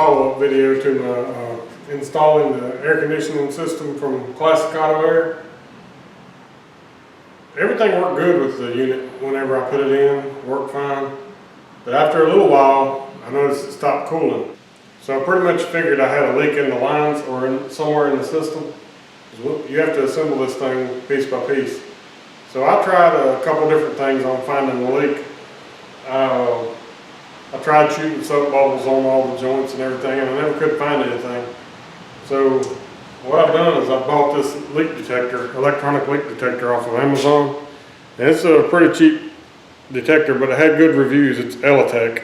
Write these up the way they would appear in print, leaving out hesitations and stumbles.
follow-up video to my installing the air conditioning system from Classic Auto Air. Everything worked good with the unit whenever I put it in, worked fine. But after a little while, I noticed it stopped cooling. So I pretty much figured I had a leak in the lines or somewhere in the system. You have to assemble this thing piece by piece. So I tried a couple different things on finding the leak. I tried shooting soap bubbles on all the joints and everything, and I never could find anything. So what I've done is I bought this leak detector, electronic leak detector off of Amazon. And it's a pretty cheap detector, but it had good reviews. It's Elitech.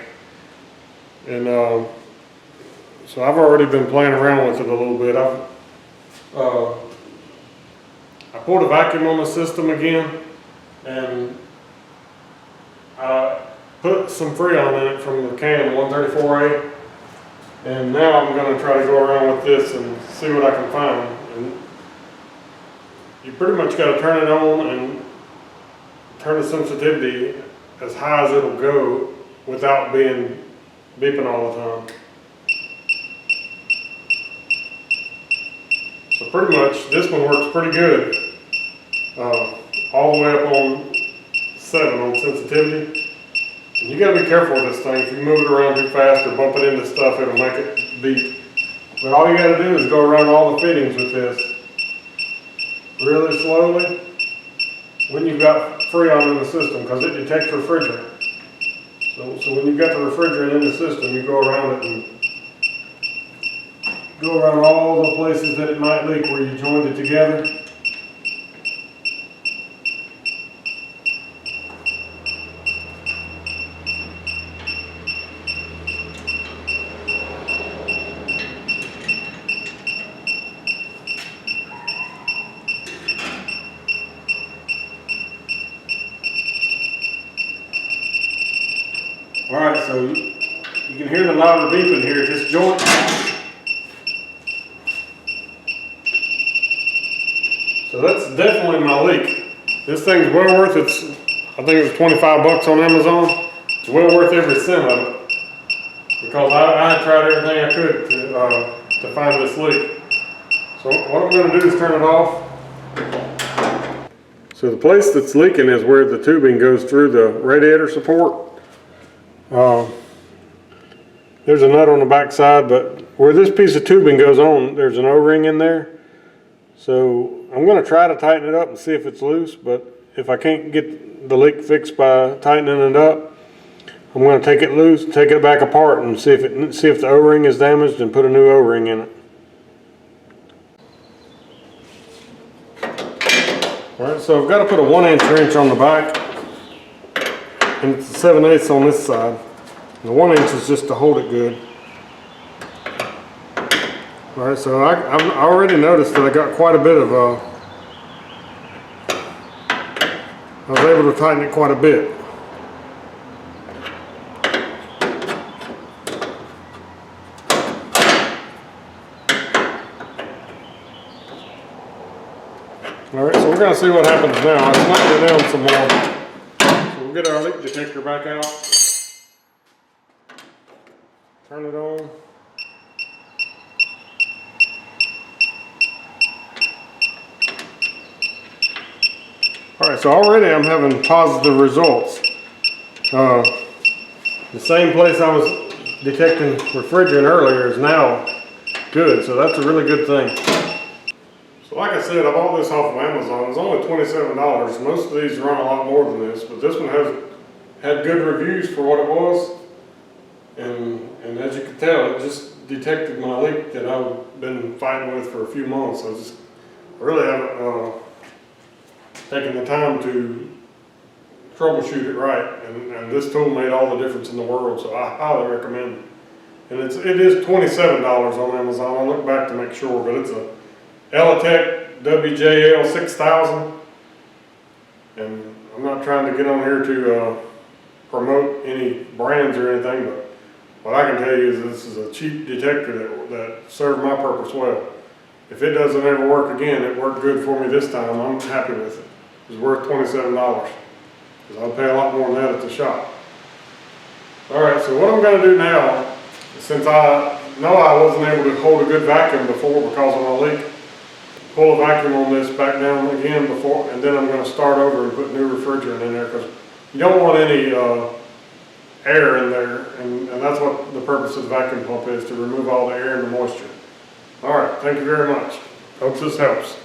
And so I've already been playing around with it a little bit. I pulled a vacuum on the system again, and I put some Freon in it from the can, 134A, and now I'm going to try to go around with this and see what I can find. And you pretty much got to turn it on and turn the sensitivity as high as it'll go without being beeping all the time. So pretty much this one works pretty good, all the way up on 7 on sensitivity. And you gotta be careful with this thing. If you move it around too fast or bump it into stuff, it'll make it beep. But all you gotta do is go around all the fittings with this really slowly when you've got Freon in the system, because it detects refrigerant. So when you've got the refrigerant in the system, you go around it and go around all the places that it might leak where you joined it together. Alright, so you can hear the louder beeping here at this joint. So that's definitely my leak. This thing's well worth it. I think it was 25 bucks on Amazon. It's well worth every cent of it, because I had tried everything I could to find this leak. So what I'm going to do is turn it off. So the place that's leaking is where the tubing goes through the radiator support. There's a nut on the back side, but where this piece of tubing goes on, there's an O-ring in there. So I'm going to try to tighten it up and see if it's loose, but if I can't get the leak fixed by tightening it up, I'm going to take it loose, take it back apart, and see if the O-ring is damaged and put a new O-ring in it. Alright, so I've got to put a 1-inch wrench on the back, and it's a 7/8 on this side. And the 1 inch is just to hold it good. Alright, so I already noticed that I got quite a bit of, I was able to tighten it quite a bit. Alright, so we're going to see what happens now. I've tightened it down some more. So we'll get our leak detector back out. Turn it on. Alright, so already I'm having positive results. The same place I was detecting refrigerant earlier is now good, so that's a really good thing. So like I said, I bought this off of Amazon. It's only $27. Most of these run a lot more than this, but this one had good reviews for what it was. And as you can tell, it just detected my leak that I've been fighting with for a few months. I really haven't taken the time to troubleshoot it right, and this tool made all the difference in the world, so I highly recommend it. And it is $27 on Amazon. I'll look back to make sure, but it's a Elitech WJL 6000, and I'm not trying to get on here to promote any brands or anything, but what I can tell you is this is a cheap detector that served my purpose well. If it doesn't ever work again, it worked good for me this time. I'm happy with it. It was worth $27, because I'll pay a lot more than that at the shop. Alright, so what I'm going to do now, since I no, I wasn't able to hold a good vacuum before because of my leak. Pull a vacuum on this back down again before, and then I'm going to start over and put new refrigerant in there because you don't want any air in there, and that's what the purpose of the vacuum pump is, to remove all the air and the moisture. All right, thank you very much. Hope this helps.